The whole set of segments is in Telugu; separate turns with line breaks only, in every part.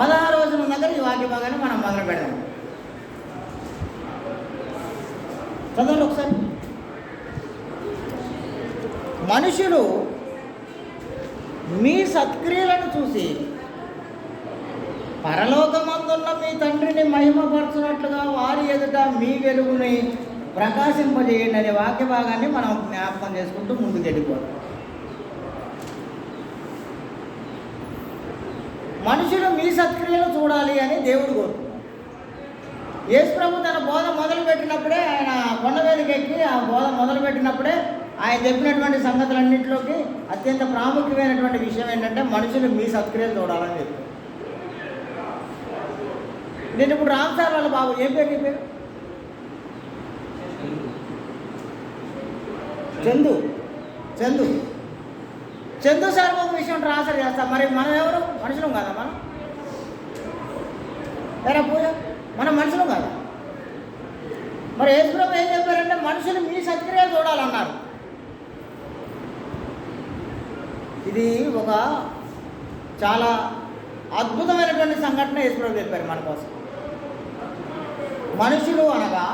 16 రోజుల దగ్గర ఈ వాక్య భాగాన్ని మనం మొదలు పెడదాం. చదవండి ఒకసారి. మనుషులు మీ సత్క్రియలను చూసి పరలోకమందున్న మీ తండ్రిని మహిమపరచునట్లుగా వారి ఎదుట మీ వెలుగుని ప్రకాశింపజేయండి అనే వాక్య భాగాన్ని మనం జ్ఞాపకం చేసుకుంటూ ముందుకు వెళ్ళిపోతాం. మనుషులు మీ సత్క్రియలు చూడాలి అని దేవుడు కోరుతున్నాడు. యేసు ప్రభు తన బోధ మొదలుపెట్టినప్పుడే, ఆయన కొండ మీదకి ఎక్కి ఆ బోధ మొదలుపెట్టినప్పుడే ఆయన చెప్పినటువంటి సంగతులన్నింటిలోకి అత్యంత ప్రాముఖ్యమైనటువంటి విషయం ఏంటంటే మనుషులు మీ సత్క్రియలు చూడాలని చెప్పారు. నేను ఇప్పుడు రామ్ సార్ వాళ్ళ బాబు ఏం పేరు చెప్పారు? చందు. చందు చందు సార్ ఒక విషయం ట్రాన్స్ఫర్ చేస్తాం. మరి మనం ఎవరు? మనుషులం కాదా? మనం వేరే పూజ మనం మనుషులం కాదా? మరి యేసుప్రభు ఏం చెప్పారంటే మనుషులు మీ సత్క్రియలు చూడాలన్నారు. ఇది ఒక చాలా అద్భుతమైనటువంటి సంఘటన యేసుప్రభు చెప్పారు మన కోసం. మనుషులు అనగా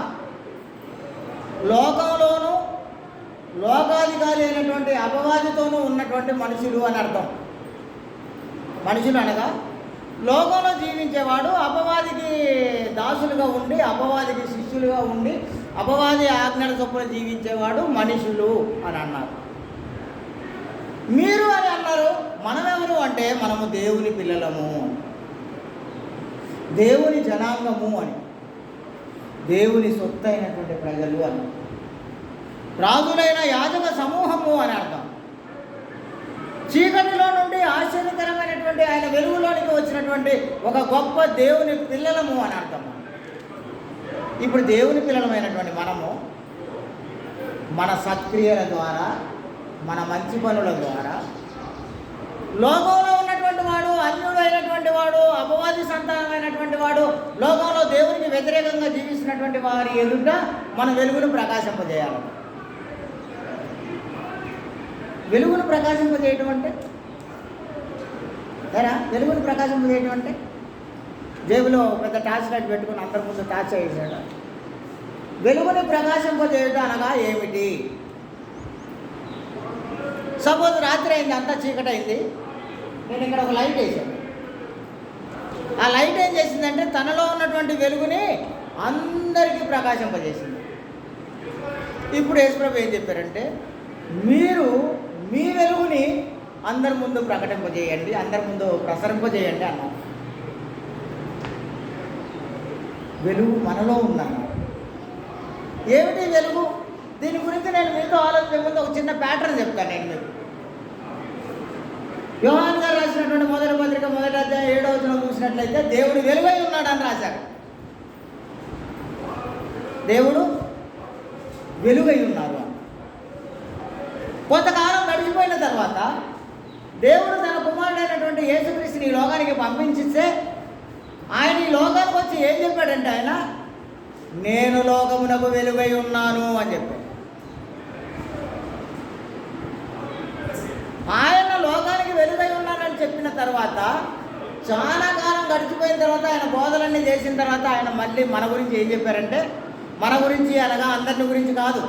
లోకంలోనూ లోకాధికారి అయినటువంటి అపవాదితోనూ ఉన్నటువంటి మనుషులు అని అర్థం. మనుషులు అనగా లోకంలో జీవించేవాడు, అపవాదికి దాసులుగా ఉండి, అపవాదికి శిష్యులుగా ఉండి, అపవాది ఆజ్ఞల చొప్పున జీవించేవాడు మనుషులు అని అన్నారు. మీరు అని అన్నారు. మనమెవరు అంటే మనము దేవుని పిల్లలము, దేవుని జనాంగము అని, దేవుని సొత్తు అయినటువంటి ప్రజలు అని, రాజులైన యాజక సమూహము అని అర్థం. చీకటిలో నుండి ఆశ్చర్యకరమైనటువంటి ఆయన వెలుగులోనికి వచ్చినటువంటి ఒక గొప్ప దేవుని పిల్లలము అని అర్థం. ఇప్పుడు దేవుని పిల్లలమైనటువంటి మనము మన సత్క్రియల ద్వారా, మన మంచి పనుల ద్వారా లోకంలో ఉన్నటువంటి వాడు, అన్యుడు అయినటువంటి వాడు, అపవాది సంతానమైనటువంటి వాడు, లోకంలో దేవునికి వ్యతిరేకంగా జీవిస్తున్నటువంటి వారి ఎదుట మన వెలుగును ప్రకాశింపజేయాలి. వెలుగును ప్రకాశింపజేయటం అంటే సరే, వెలుగును ప్రకాశింపజేయటం అంటే జేబులో పెద్ద టార్చ్ లైట్ పెట్టుకుని అందరి ముందు టార్చ్ వేసాడు. వెలుగుని ప్రకాశింపజేయటం అనగా ఏమిటి? సపోజ్ రాత్రి అయింది, అంతా చీకటి అయింది, నేను ఇక్కడ ఒక లైట్ వేసాను. ఆ లైట్ ఏం చేసిందంటే తనలో ఉన్నటువంటి వెలుగుని అందరికీ ప్రకాశింపజేసింది. ఇప్పుడు యేసుప్రభు ఏం చెప్పారంటే మీరు మీ వెలుగుని అందరి ముందు ప్రకటింపజేయండి, అందరి ముందు ప్రసరింపజేయండి అన్నారు. వెలుగు మనలో ఉందన్నారు. ఏమిటి వెలుగు? దీని గురించి నేను మీతో ఆలోచించే ముందు ఒక చిన్న ప్యాటర్న్ చెప్తాను. నేను మీకు యోహాను గారు రాసినటువంటి మొదటి పత్రిక 1వ అధ్యాయం 7వ వచనం చూసినట్లయితే దేవుడు వెలుగై ఉన్నాడు అని రాశారు. దేవుడు వెలుగై ఉన్నారు. కొంతకాలం గడిచిపోయిన తర్వాత దేవుడు తన కుమారుడైనటువంటి యేసుక్రీస్తుని ఈ లోకానికి పంపించిస్తే ఆయన ఈ లోకానికి వచ్చి ఏం చెప్పాడంటే ఆయన నేను లోకమునకు వెలుగై ఉన్నాను అని చెప్పాడు. ఆయన లోకానికి వెలుగై ఉన్నానని చెప్పిన తర్వాత చాలా కాలం గడిచిపోయిన తర్వాత ఆయన బోధలన్నీ చేసిన తర్వాత ఆయన మళ్ళీ మన గురించి ఏం చెప్పారంటే, మన గురించి అనగా అందరిని గురించి కాదు,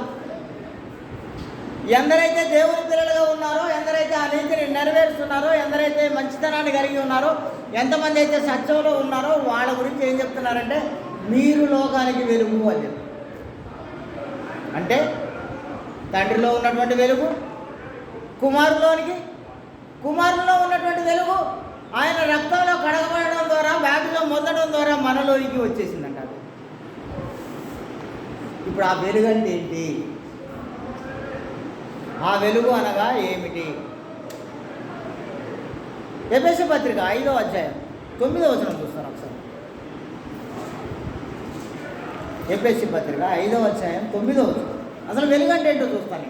ఎందరైతే దేవుని పిల్లలుగా ఉన్నారో, ఎందరైతే ఆ నీతిని నెరవేరుస్తున్నారో, ఎందరైతే మంచితనాన్ని కలిగి ఉన్నారో, ఎంతమంది అయితే సత్యంలో ఉన్నారో వాళ్ళ గురించి ఏం చెప్తున్నారంటే మీరు లోకానికి వెలుగు అని చెప్పి. అంటే తండ్రిలో ఉన్నటువంటి వెలుగు కుమారులో ఉన్నటువంటి వెలుగు ఆయన రక్తంలో కడగబడడం ద్వారా, బ్యాప్టిజం పొందడం ద్వారా మనలోనికి వచ్చేసిందంట. ఇప్పుడు ఆ వెలుగు అంటే ఏంటి? ఆ వెలుగు అనగా ఏమిటి? ఎఫెసీ పత్రిక 5వ అధ్యాయం 9వ వచనం చూస్తాను ఒకసారి. ఎఫెసీ పత్రిక 5వ అధ్యాయం 9వ వచనం. అసలు వెలుగు అంటే ఏంటో చూస్తాను.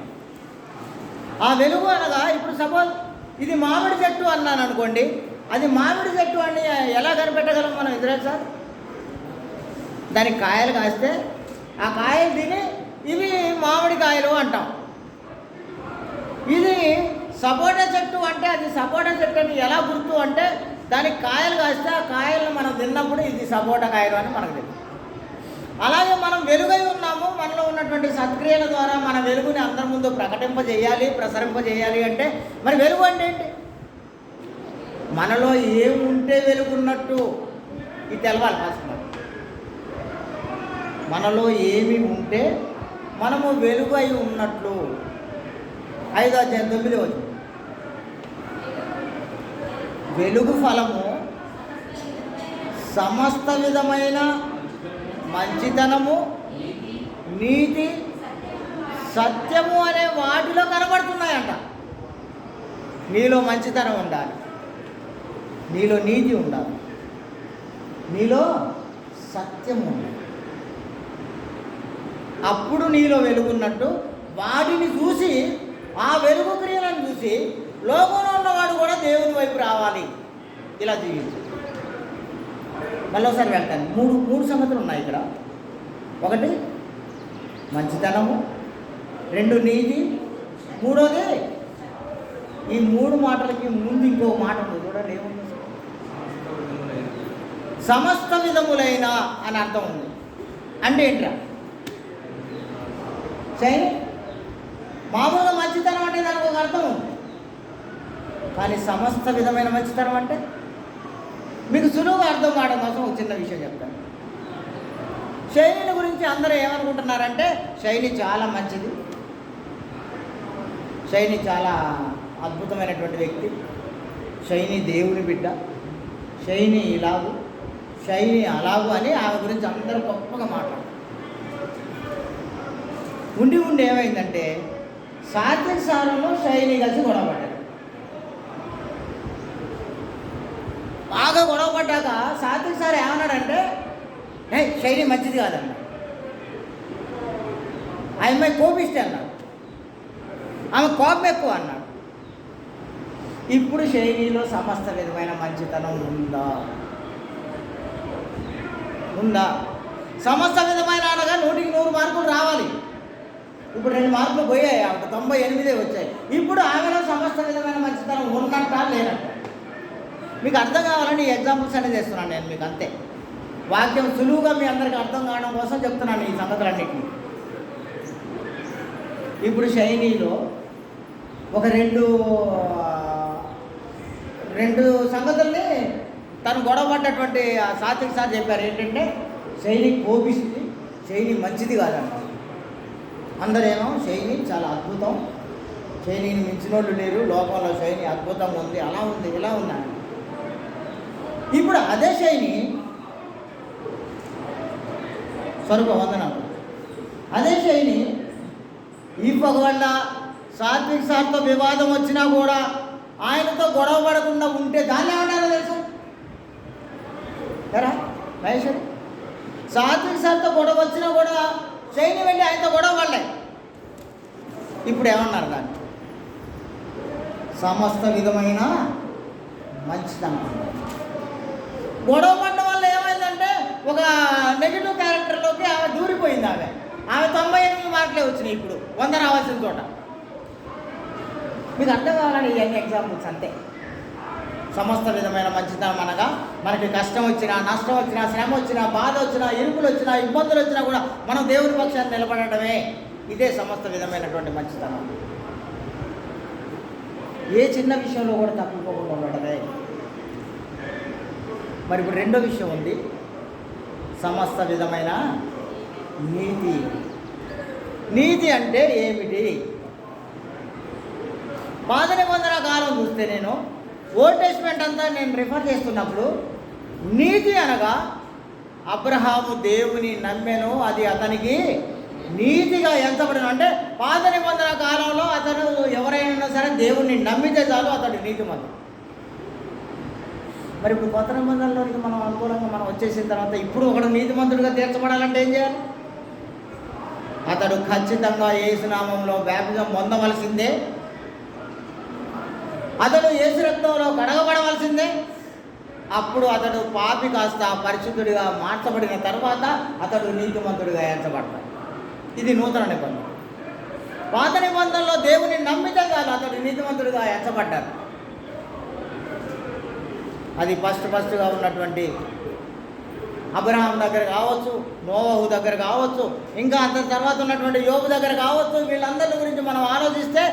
ఆ వెలుగు అనగా ఇప్పుడు సపోజ్ ఇది మామిడి చెట్టు అన్నాను అనుకోండి, అది మామిడి చెట్టు అని ఎలా కనిపెట్టగలం మనం? ఎదురే సార్, దానికి కాయలు కాస్తే ఆ కాయలు తిని ఇవి మామిడి కాయలు అంటాం. ఇది సపోటా చెట్టు అంటే అది సపోటా చెట్టు అని ఎలా గుర్తు అంటే దానికి కాయలు కాస్తే ఆ కాయలను మనం తిన్నప్పుడు ఇది సపోటా కాయలు అని మనకు తెలుసు. అలాగే మనం వెలుగై ఉన్నాము. మనలో ఉన్నటువంటి సత్క్రియల ద్వారా మన వెలుగుని అందరి ముందు ప్రకటింపజేయాలి, ప్రసరింపజేయాలి అంటే మరి వెలుగు అంటే ఏంటి? మనలో ఏముంటే వెలుగున్నట్టు ఇది తెలవాలి ఫస్ట్. మనలో ఏమి ఉంటే మనము వెలుగు అయి ఉన్నట్లు. 5:9 వెలుగు ఫలము సమస్త విధమైన మంచితనము, నీతి, సత్యము అనే వాటిలో కనబడుతున్నాయంట. నీలో మంచితనం ఉండాలి, నీలో నీతి ఉండాలి, నీలో సత్యం ఉండాలి. అప్పుడు నీలో వెలుగున్నట్టు. వాటిని చూసి, ఆ వెలుగు క్రియలను చూసి లోకంలో ఉన్నవాడు కూడా దేవుని వైపు రావాలి. ఇలా జీవించు. మళ్ళీ వెళ్తాను. మూడు సంగతులు ఉన్నాయి ఇక్కడ. 1 మంచితనము, 2 నీతి, 3 ఈ 3 మాటలకి ముందు ఇంకో మాట ఉంది చూడండి. ఏముంది? సమస్త విధములైన అని అర్థం ఉంది. అంటే ఏంట్రా? సరే, మామూలుగా మంచితనం అంటే దానికి ఒక అర్థం ఉంది. కానీ సమస్త విధమైన మంచితనం అంటే మీకు సులువుగా అర్థం కావడం కోసం ఒక చిన్న విషయం చెప్తాను. శైలిని గురించి అందరూ ఏమనుకుంటున్నారంటే శైలి చాలా మంచిది, శైలి చాలా అద్భుతమైనటువంటి వ్యక్తి, శైలి దేవుని బిడ్డ, శైలి ఇలాగు, శైలి అలాగు అని ఆమె గురించి అందరూ గొప్పగా మాట్లాడారు. ఉండి ఏమైందంటే సాత్విక సారంలో శైలి కలిసి గొడవపడ్డారు. బాగా గొడవపడ్డాక సాత్విక సార్ ఏమన్నాడంటే శైలి మంచిది కాదన్నాడు. ఆ అమ్మాయి కోపిస్తే అన్నాడు, ఆమె కోపం ఎక్కువ అన్నాడు. ఇప్పుడు శైలిలో సమస్త విధమైన మంచితనం ఉందా? సమస్త విధమైన అనగా 100కి 100 మార్కులు రావాలి. ఇప్పుడు 2 మార్కులు పోయాయి, ఆమెకు 98 వచ్చాయి. ఇప్పుడు ఆమెలో సమస్త విధమైన మంచితనం ఉన్నట్ట లేనట్ట? మీకు అర్థం కావాలని ఈ ఎగ్జాంపుల్స్ అనేది చేస్తున్నాను నేను మీకు, అంతే. వాక్యం సులువుగా మీ అందరికీ అర్థం కావడం కోసం చెప్తున్నాను ఈ సంగతులన్నింటినీ. ఇప్పుడు శైలిలో ఒక రెండు సంగతుల్ని తను గొడవపడ్డటువంటి సాత్విక సార్ చెప్పారు. ఏంటంటే శైలి కోపిస్తుంది, శైలి మంచిది కాదన్నారు. అందరేమో శైలి చాలా అద్భుతం, శైలిని మించిన వాళ్ళు లేరు, లోకంలో శైలి అద్భుతంగా ఉంది, అలా ఉంది, ఇలా ఉందని. ఇప్పుడు అదే శైలి స్వరూప వందనాలు, అదే శైలి ఒకవేళ సాత్విక్ సార్తో వివాదం వచ్చినా కూడా ఆయనతో గొడవ పడకుండా ఉంటే దాన్ని ఏమన్నారో తెలుసా? సరే మహేశ్వరి, సాత్విక్ సార్తో గొడవ వచ్చినా కూడా శైలి వెళ్ళి ఆయనతో గొడవ పడలే. ఇప్పుడు ఏమన్నారు? దాన్ని సమస్త విధమైన మంచితనం. గొడవ పడడం వల్ల ఏమైందంటే ఒక నెగిటివ్ క్యారెక్టర్లోకి ఆమె దూరిపోయింది. ఆమె 98 మార్కులే వచ్చినాయి, ఇప్పుడు 100 రావాల్సిన చోట. మీకు అర్థం కావాలని ఇవన్నీ ఎగ్జాంపుల్స్ అంతే. సమస్త విధమైన మంచితనం అనగా మనకి కష్టం వచ్చినా, నష్టం వచ్చినా, శ్రమ వచ్చినా, బాధ వచ్చినా, ఇరుకులు వచ్చినా, ఇబ్బందులు వచ్చినా కూడా మనం దేవుని పక్షాన్ని నిలబడటమే. ఇదే సమస్త విధమైనటువంటి మంచితనం. ఏ చిన్న విషయంలో కూడా తప్పుకోకుండా ఉండటమే. మరి ఇప్పుడు రెండో విషయం ఉంది, సమస్త విధమైన నీతి. నీతి అంటే ఏమిటి? పాత నిబంధన కాలం చూస్తే నేను ఓల్డ్ టెస్ట్మెంట్ అంతా నేను రిఫర్ చేస్తున్నప్పుడు నీతి అనగా అబ్రహాము దేవుని నమ్మెను, అది అతనికి నీతిగా ఎంచబడిన. అంటే పాత నిబంధన కాలంలో అతను ఎవరైనా సరే దేవుణ్ణి నమ్మితే చాలు అతడు నీతిమంతుడు. మరి ఇప్పుడు కొత్త నిబంధనలోనికి మనం అనుకూలంగా మనం వచ్చేసిన తర్వాత ఇప్పుడు ఒకడు నీతిమంతుడిగా తీర్చబడాలంటే ఏం చేయాలి? అతడు ఖచ్చితంగా యేసు నామములో బాప్టిజం పొందవలసిందే, అతడు యేసు రక్తంలో కడగబడవలసిందే. అప్పుడు అతడు పాపి కాస్త పరిశుద్ధుడిగా మార్చబడిన తర్వాత అతడు నీతిమంతుడిగా ఎంచబడతాడు. ఇది నూతన నిబంధన. పాత నిబంధనలో దేవుని నమ్మితే కాదు అతడు నీతిమంతుడిగా ఎంచబడ్డాడు. అది ఫస్ట్గా ఉన్నటువంటి అబ్రహాం దగ్గర కావచ్చు, నోవహు దగ్గర కావచ్చు, ఇంకా అంత తర్వాత ఉన్నటువంటి యోబు దగ్గర కావచ్చు. వీళ్ళందరి గురించి మనం ఆలోచిస్తే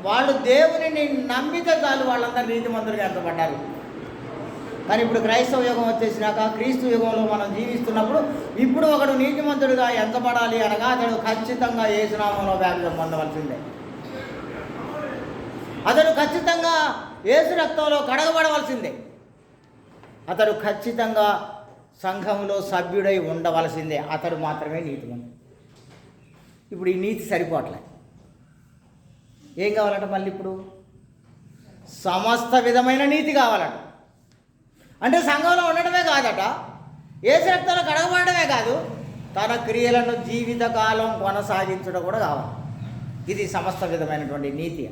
వాళ్ళు దేవునిని నమ్మితే చాలు వాళ్ళందరూ నీతిమంతులుగా ఎంచబడ్డారు. కానీ ఇప్పుడు క్రైస్తవ యుగం వచ్చేసినాక క్రీస్తు యుగంలో మనం జీవిస్తున్నప్పుడు ఇప్పుడు ఒకడు నీతిమంతుడిగా ఎంచబడాలి అనగా అతడు ఖచ్చితంగా యేసు నామములో బాప్తిసం పొందవలసిందే. అతడు ఖచ్చితంగా యేసు రక్తంలో కడగబడవలసిందే. అతడు ఖచ్చితంగా సంఘంలో సభ్యుడై ఉండవలసిందే. అతడు మాత్రమే నీతిమంతుడు. ఇప్పుడు ఈ నీతి సరిపోవట్లే. ఏం కావాలట మళ్ళీ ఇప్పుడు? సమస్త విధమైన నీతి కావాలట. అంటే సంఘంలో ఉండడమే కాదట, యేసు రక్తంలో కడగబడమే కాదు, తన క్రియలను జీవితకాలం కొనసాగించడం కూడా కావాలి. ఇది సమస్త విధమైనటువంటి నీతి.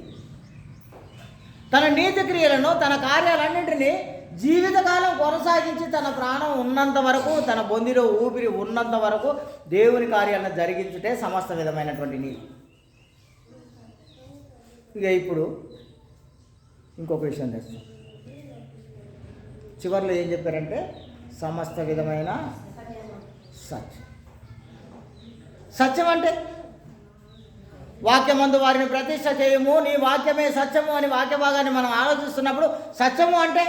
తన నీతి క్రియలను, తన కార్యాలన్నింటినీ జీవితకాలం కొనసాగించి తన ప్రాణం ఉన్నంత వరకు, తన బొందిలో ఊపిరి ఉన్నంత వరకు దేవుని కార్యాలను జరిగించుటే సమస్త విధమైనటువంటి నీతి. ఇక ఇప్పుడు ఇంకొక విషయం తెస్తాం. చివరిలో ఏం చెప్పారంటే సమస్త విధమైన సత్యం. సత్యం అంటే వాక్యమందు వారిని ప్రతిష్ఠ చేయము, నీ వాక్యమే సత్యము అని వాక్య భాగాన్ని మనం ఆలోచిస్తున్నప్పుడు సత్యము అంటే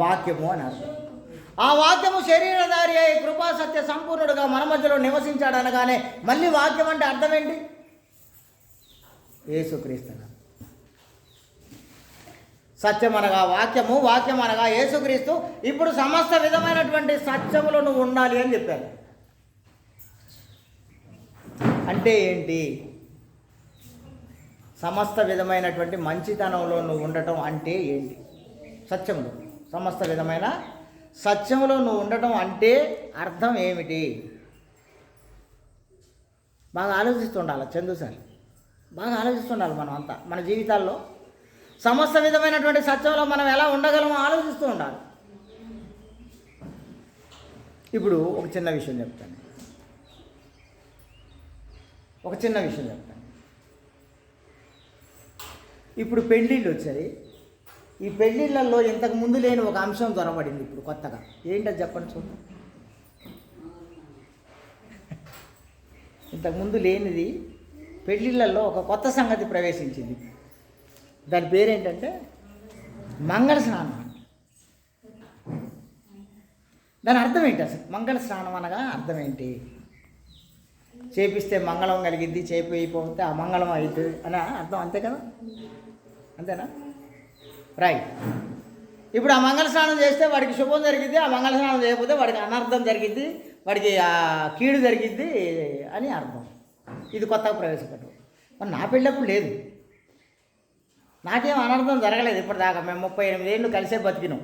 వాక్యము అని అర్థం. ఆ వాక్యము శరీరధారి అయి కృపా సత్య సంపూర్ణుడుగా మన మధ్యలో నివసించాడు అనగానే మళ్ళీ వాక్యం అంటే అర్థం ఏంటి? యేసుక్రీస్తు. సత్యం అనగా వాక్యము, వాక్యం అనగా యేసుక్రీస్తు. ఇప్పుడు సమస్త విధమైనటువంటి సత్యములో నువ్వు ఉండాలి అని చెప్పారు. అంటే ఏంటి? సమస్త విధమైనటువంటి మంచితనంలో నువ్వు ఉండటం అంటే ఏంటి? సత్యములో, సమస్త విధమైన సత్యములో నువ్వు ఉండటం అంటే అర్థం ఏమిటి? బాగా ఆలోచిస్తుండాలి చందు సార్, బాగా ఆలోచిస్తుండాలి. మనం అంతా మన జీవితాల్లో సమస్త విధమైనటువంటి సత్యంలో మనం ఎలా ఉండగలమో ఆలోచిస్తూ ఉండాలి. ఇప్పుడు ఒక చిన్న విషయం చెప్తాను. ఇప్పుడు పెళ్ళిళ్ళు వచ్చాయి. ఈ పెళ్ళిళ్ళల్లో ఇంతకు ముందు లేని ఒక అంశం దొరబడింది ఇప్పుడు కొత్తగా. ఏంటది చెప్పండి చూద్దాం. ఇంతకుముందు లేనిది పెళ్ళిళ్ళల్లో ఒక కొత్త సంగతి ప్రవేశించింది. దాని పేరేంటంటే మంగళ స్నానం. దాని అర్థం ఏంటి అసలు? మంగళ స్నానం అనగా అర్థం ఏంటి? చేపిస్తే మంగళం కలిగిద్ది, చేపిపోతే అమంగళం అవుతుంది అని అర్థం, అంతే కదా? అంతేనా? రైట్. ఇప్పుడు ఆ మంగళ స్నానం చేస్తే వాడికి శుభం జరిగిద్ది, ఆ మంగళ స్నానం చేయకపోతే వాడికి అనర్థం జరిగిద్ది, వాడికి కీడు జరిగిద్ది అని అర్థం. ఇది కొత్తగా ప్రవేశపెట్టు. మరి నా పెళ్ళప్పుడు లేదు, నాకేం అనర్థం జరగలేదు ఇప్పటిదాకా. మేము 38 ఏళ్ళు కలిసే బతికినాం.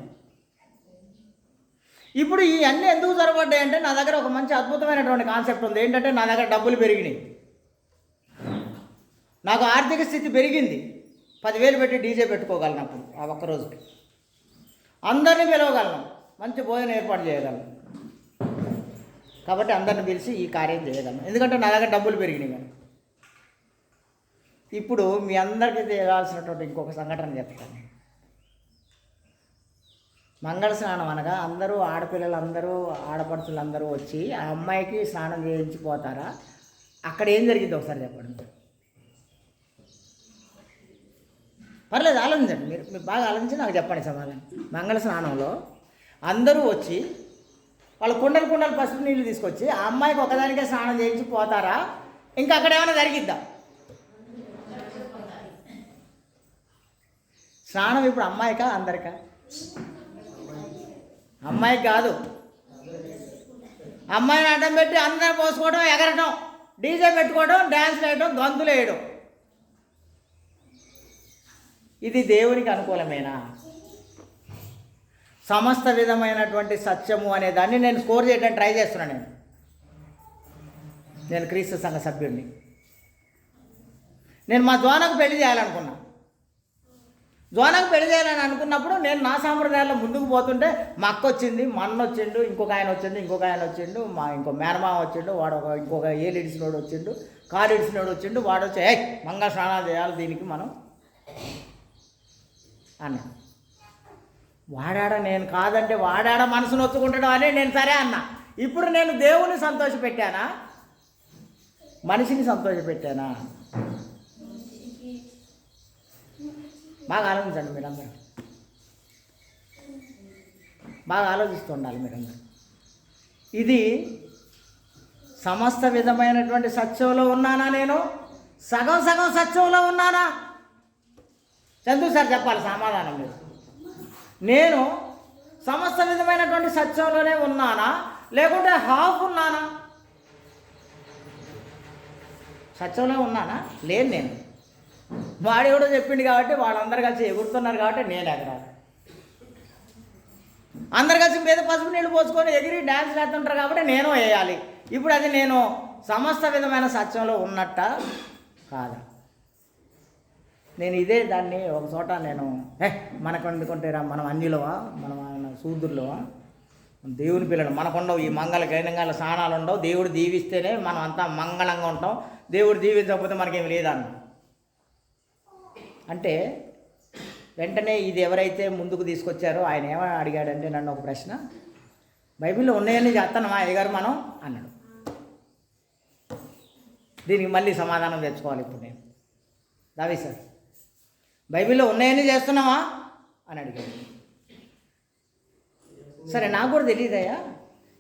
ఇప్పుడు ఇవన్నీ ఎందుకు జరగబడ్డాయి అంటే నా దగ్గర ఒక మంచి అద్భుతమైనటువంటి కాన్సెప్ట్ ఉంది. ఏంటంటే నా దగ్గర డబ్బులు పెరిగినాయి, నాకు ఆర్థిక స్థితి పెరిగింది. 10,000 పెట్టి డీజే పెట్టుకోగలను అప్పుడు ఆ ఒక్కరోజుకి. అందరినీ పిలవగలను, మంచి భోజనం ఏర్పాటు చేయగలను. కాబట్టి అందరిని పిలిచి ఈ కార్యం చేయగలను, ఎందుకంటే నా దగ్గర డబ్బులు పెరిగినాయి. కానీ ఇప్పుడు మీ అందరికీ తెలియాల్సినటువంటి ఇంకొక సంఘటన చెప్తాను. మంగళ స్నానం అనగా అందరూ ఆడపిల్లలందరూ ఆడపడుచులందరూ వచ్చి ఆ అమ్మాయికి స్నానం చేయించిపోతారా? అక్కడ ఏం జరిగింది ఒకసారి చెప్పండి. పర్లేదు, ఆలోచించండి. మీరు బాగా ఆలోచించి నాకు చెప్పండి సమాధానం. మంగళ స్నానంలో అందరూ వచ్చి వాళ్ళు కుండలు పసుపు నీళ్ళు తీసుకొచ్చి ఆ అమ్మాయికి ఒకదానికే స్నానం చేయించి పోతారా? ఇంకా అక్కడ ఏమైనా జరిగిద్దా? స్నానం ఇప్పుడు అమ్మాయికా అందరికా? అమ్మాయికి కాదు. అమ్మాయిని అడ్డం పెట్టి అందరూ పోసుకోవడం, ఎగరటం, డీజే పెట్టుకోవడం, డ్యాన్స్ వేయడం, గంతులు వేయడం, ఇది దేవునికి అనుకూలమేనా? సమస్త విధమైనటువంటి సత్యము అనే దాన్ని నేను స్కోర్ చేయడానికి ట్రై చేస్తున్నాను. నేను క్రీస్తు సంఘ సభ్యుడిని. నేను మా జోనకు పెళ్లి చేయాలనుకున్నా. జోనకు పెళ్లి చేయాలని అనుకున్నప్పుడు నేను నా సాంప్రదాయాల్లో ముందుకు పోతుంటే మా అక్క వచ్చింది, మా అన్న వచ్చిండు, ఇంకొక ఆయన వచ్చిండు, మా ఇంకో మేనమామ వచ్చిండు, వాడు ఇంకొక ఏలు ఇడిసినోడు వచ్చిండు, కారు ఇడిసినోడు వచ్చిండు. వాడు వచ్చి మంగళ స్నానాలు చేయాలి దీనికి మనం అన్నాడు. వాడాడ నేను కాదంటే వాడాడ మనసు నొచ్చుకుంటాడు అని నేను సరే అన్నా. ఇప్పుడు నేను దేవుని సంతోషపెట్టానా, మనిషిని సంతోషపెట్టానా? బాగా ఆలోచించండి మీరందరూ, బాగా ఆలోచిస్తూ ఉండాలి మీరందరూ. ఇది సమస్త విధమైనటువంటి సత్యంలో ఉన్నానా, నేను సగం సగం సత్యంలో ఉన్నానా? చందు సార్ చెప్పాలి సమాధానం మీరు. నేను సమస్త విధమైనటువంటి సత్యంలోనే ఉన్నానా, లేకుంటే హాఫ్ ఉన్నానా? సత్యంలో ఉన్నానా? లేదు. నేను వాడు కూడా చెప్పిండు కాబట్టి వాళ్ళందరూ కలిసి ఎగురుతున్నారు కాబట్టి నేను ఎగరాలి. అందరు కలిసి మీద పసుపు నీళ్ళు పోసుకొని ఎగిరి డ్యాన్స్ వేస్తుంటారు కాబట్టి నేను వేయాలి. ఇప్పుడు అది నేను సమస్త విధమైన సత్యంలో ఉన్నట్ట కాదా? నేను ఇదే దాన్ని ఒక చోట నేను మనకు ఎందుకుంటేరా మనం అన్యులవా, మనం శూద్రులవా, దేవుని పిల్లలు మనకుండవు ఈ మంగళ గైనంగాల స్నానాలు ఉండవు, దేవుడు దీవిస్తేనే మనం అంతా మంగళంగా ఉంటాం, దేవుడు దీవించకపోతే మనకేమి లేదన్న. అంటే వెంటనే ఇది ఎవరైతే ముందుకు తీసుకొచ్చారో ఆయన ఏమని అడిగాడంటే నన్ను ఒక ప్రశ్న, బైబిల్లో ఉన్నాయని చేస్తాను మా అయ్యగారు మనం అన్నాడు. దీనికి మళ్ళీ సమాధానం తెచ్చుకోవాలి ఇప్పుడు నేను. దావి సార్ బైబిల్లో ఉన్నాయని చేస్తున్నావా అని అడిగాడు. సరే నాకు కూడా తెలియదయ్యా,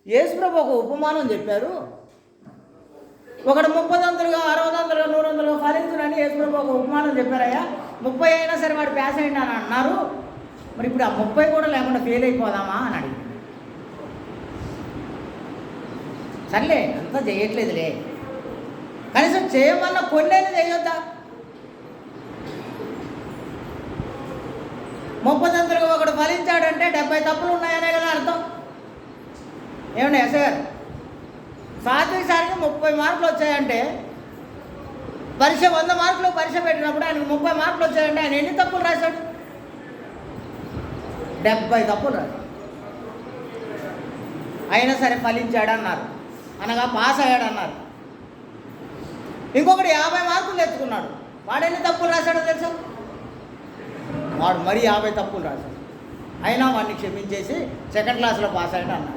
యేసుప్రభు ఒక ఉపమానం చెప్పారు, ఒకడు 30 దంతులుగా 60 దంతులుగా 100 దంతులుగా ఫలించునని యేసుప్రభు ఒక ఉపమానం చెప్పారయ్యా. 30 అయినా సరే వాడు ప్యాస్ అయ్యింది అని అన్నారు, మరి ఇప్పుడు ఆ 30 కూడా లేకుండా ఫెయిల్ అయిపోదామా అని అడిగింది. సర్లే అంతా చేయట్లేదులే, కనీసం చేయమన్నా కొన్నైనా చేయొద్దా? 30 దంతులుగా ఒకడు ఫలించాడంటే 70 తప్పులు ఉన్నాయనే కదా అర్థం. ఏమండి ఎస్ఐ గారు, సాత్వికసారికి 30 మార్కులు వచ్చాయంటే పరీక్ష 100 మార్కులు పరీక్ష పెట్టినప్పుడు ఆయనకు 30 మార్కులు వచ్చాయంటే ఆయన ఎన్ని తప్పులు రాశాడు? 70 తప్పులు రాశాడు. అయినా సరే ఫలించాడు అన్నారు, అనగా పాస్ అయ్యాడు అన్నారు. ఇంకొకటి 50 మార్కులు తెచ్చుకున్నాడు, వాడు ఎన్ని తప్పులు రాశాడో తెలుసా? వాడు మరీ 50 తప్పులు రాశాడు, అయినా వాడిని క్షమించేసి సెకండ్ క్లాస్లో పాస్ అయ్యాడు అన్నాడు.